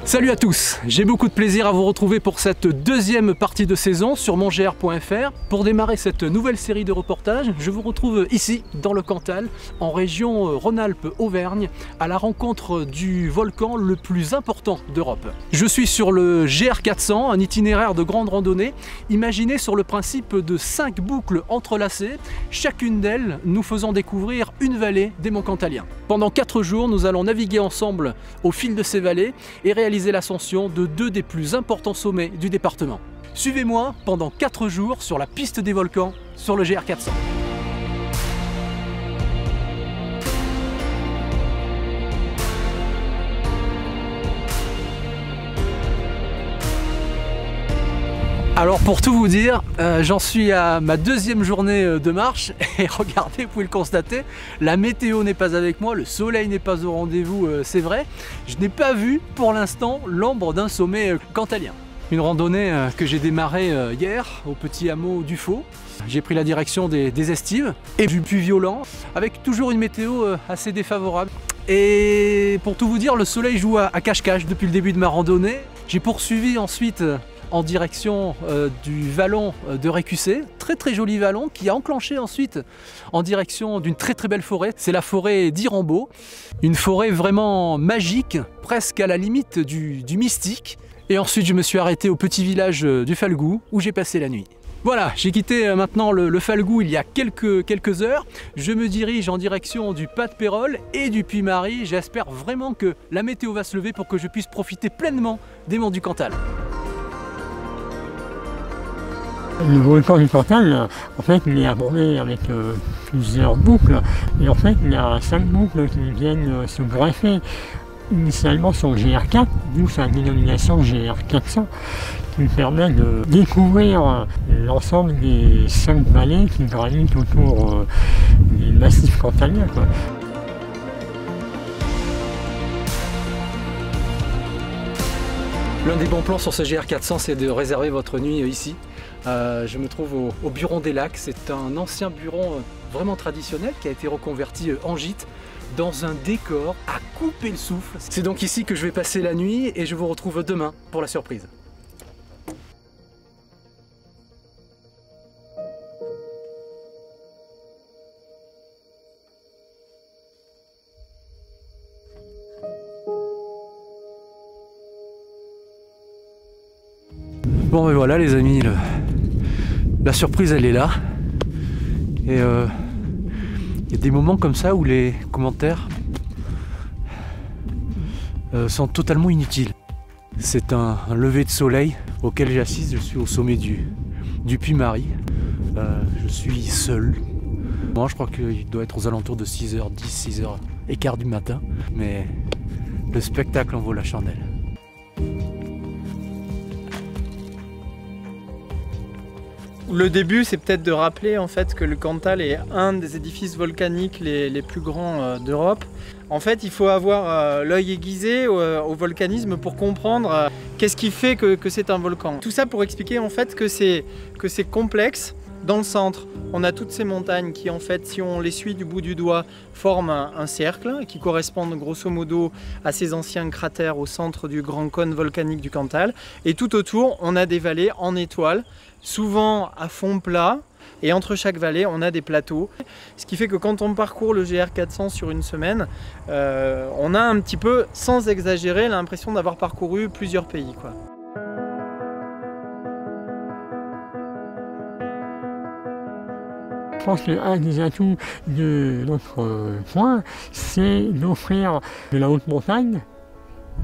Salut à tous, j'ai beaucoup de plaisir à vous retrouver pour cette deuxième partie de saison sur mongr.fr. Pour démarrer cette nouvelle série de reportages, je vous retrouve ici dans le Cantal, en région Rhône-Alpes-Auvergne, à la rencontre du volcan le plus important d'Europe. Je suis sur le GR400, un itinéraire de grande randonnée, imaginé sur le principe de 5 boucles entrelacées, chacune d'elles nous faisant découvrir une vallée des monts cantaliens. Pendant 4 jours, nous allons naviguer ensemble au fil de ces vallées et réaliser l'ascension de 2 des plus importants sommets du département. Suivez-moi pendant 4 jours sur la piste des volcans sur le GR400. Alors pour tout vous dire, j'en suis à ma deuxième journée de marche et regardez, vous pouvez le constater, la météo n'est pas avec moi, le soleil n'est pas au rendez-vous, c'est vrai. Je n'ai pas vu pour l'instant l'ombre d'un sommet cantalien. Une randonnée que j'ai démarrée hier au petit hameau du Faux. J'ai pris la direction des Estives et du Puy-Violent avec toujours une météo assez défavorable. Et pour tout vous dire, le soleil joue à cache-cache depuis le début de ma randonnée. J'ai poursuivi ensuite en direction du vallon de Récusset, très joli vallon qui a enclenché ensuite en direction d'une très belle forêt. C'est la forêt d'Irambeau, une forêt vraiment magique, presque à la limite du mystique. Et ensuite je me suis arrêté au petit village du Falgou où j'ai passé la nuit. Voilà, j'ai quitté maintenant le Falgou il y a quelques heures. Je me dirige en direction du Pas de Pérol et du Puy-Marie. J'espère vraiment que la météo va se lever pour que je puisse profiter pleinement des monts du Cantal. Le volcan du Cantal, en fait, il est abordé avec plusieurs boucles. Et en fait, il y a 5 boucles qui viennent se greffer initialement sur le GR4, d'où sa dénomination GR400, qui permet de découvrir l'ensemble des 5 vallées qui gravitent autour des massifs cantaliens, quoi. L'un des bons plans sur ce GR400, c'est de réserver votre nuit ici. Je me trouve au Buron des Lacs. C'est un ancien buron vraiment traditionnel qui a été reconverti en gîte dans un décor à couper le souffle. C'est donc ici que je vais passer la nuit et je vous retrouve demain pour la surprise. Bon et voilà les amis, la surprise elle est là. Et il y a des moments comme ça où les commentaires sont totalement inutiles. C'est un lever de soleil auquel j'assiste, je suis au sommet du Puy-Marie. Je suis seul. Moi je crois qu'il doit être aux alentours de 6h10, 6h15 du matin. Mais le spectacle en vaut la chandelle. Le début, c'est peut-être de rappeler en fait que le Cantal est un des édifices volcaniques les plus grands d'Europe. En fait, il faut avoir l'œil aiguisé au volcanisme pour comprendre qu'est-ce qui fait que c'est un volcan. Tout ça pour expliquer en fait que c'est complexe. Dans le centre, on a toutes ces montagnes qui, en fait, si on les suit du bout du doigt, forment un cercle qui correspond grosso modo à ces anciens cratères au centre du grand cône volcanique du Cantal. Et tout autour, on a des vallées en étoiles, souvent à fond plat. Et entre chaque vallée, on a des plateaux. Ce qui fait que quand on parcourt le GR400 sur une semaine, on a un petit peu, sans exagérer, l'impression d'avoir parcouru plusieurs pays, quoi. Je pense qu'un des atouts de notre point, c'est d'offrir de la haute montagne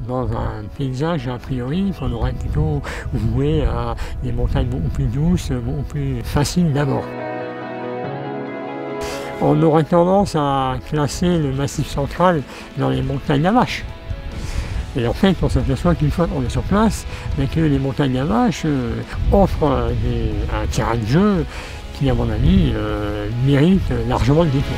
dans un paysage a priori qu'on aurait plutôt voué à des montagnes beaucoup plus douces, beaucoup plus faciles d'abord. On aurait tendance à classer le massif central dans les montagnes à vaches. Et en fait, on s'aperçoit qu'une fois qu'on est sur place, que les montagnes à vaches offrent un terrain de jeu qui, à mon avis, mérite largement le détour.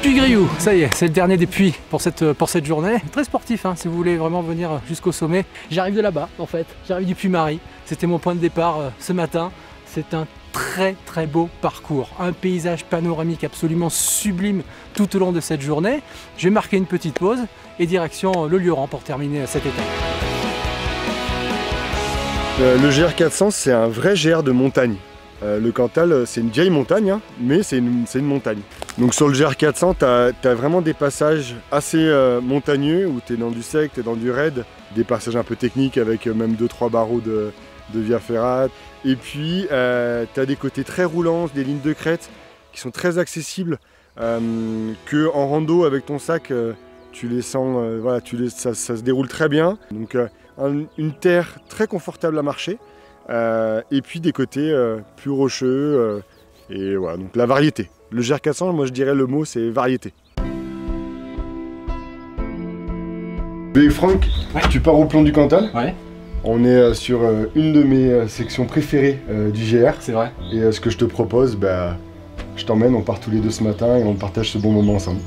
Puy-Griou, ça y est, c'est le dernier des puits pour cette journée. Très sportif, hein, si vous voulez vraiment venir jusqu'au sommet. J'arrive de là-bas, en fait. J'arrive du Puy-Marie. C'était mon point de départ ce matin. C'est un très beau parcours, un paysage panoramique absolument sublime tout au long de cette journée. Je vais marquer une petite pause et direction le Lioran pour terminer cette étape. Le GR400, c'est un vrai GR de montagne. Le Cantal, c'est une vieille montagne, hein, mais c'est une montagne. Donc sur le GR400, tu as vraiment des passages assez montagneux où tu es dans du sec, tu es dans du raid, des passages un peu techniques avec même 2-3 barreaux de via ferrate. Et puis tu as des côtés très roulants, des lignes de crête qui sont très accessibles, que en rando avec ton sac, tu les sens, voilà, ça se déroule très bien. Donc une terre très confortable à marcher. Et puis des côtés plus rocheux, et voilà, donc la variété. Le GR400, moi je dirais le mot c'est variété. Et Franck, ouais. Tu pars au Plomb du Cantal. Ouais. On est sur une de mes sections préférées du GR. C'est vrai. Et ce que je te propose, je t'emmène, on part tous les deux ce matin et on partage ce bon moment ensemble.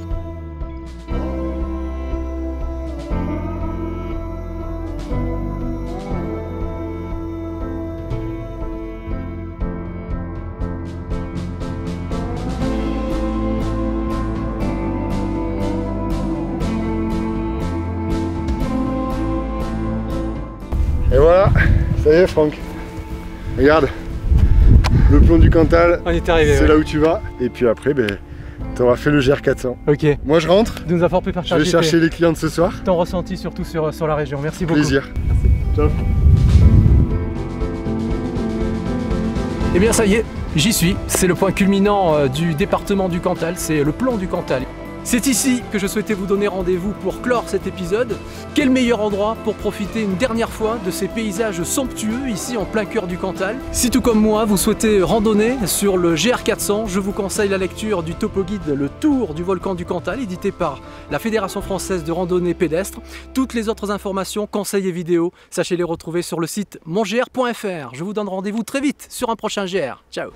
Et voilà, ça y est Franck, regarde, le Plomb du Cantal, on est arrivé, c'est là où tu vas, et puis après, tu auras fait le GR400. Ok. Moi je rentre, Tu nous as fort pu je vais chercher les clients de ce soir. Ton ressenti surtout sur la région, merci beaucoup. Plaisir. Merci. Ciao. Et bien ça y est, j'y suis, c'est le point culminant du département du Cantal, c'est le Plomb du Cantal. C'est ici que je souhaitais vous donner rendez-vous pour clore cet épisode. Quel meilleur endroit pour profiter une dernière fois de ces paysages somptueux ici en plein cœur du Cantal. Si tout comme moi vous souhaitez randonner sur le GR400, je vous conseille la lecture du topo guide Le Tour du volcan du Cantal, édité par la Fédération française de randonnée pédestre. Toutes les autres informations, conseils et vidéos, sachez les retrouver sur le site mongr.fr. Je vous donne rendez-vous très vite sur un prochain GR. Ciao.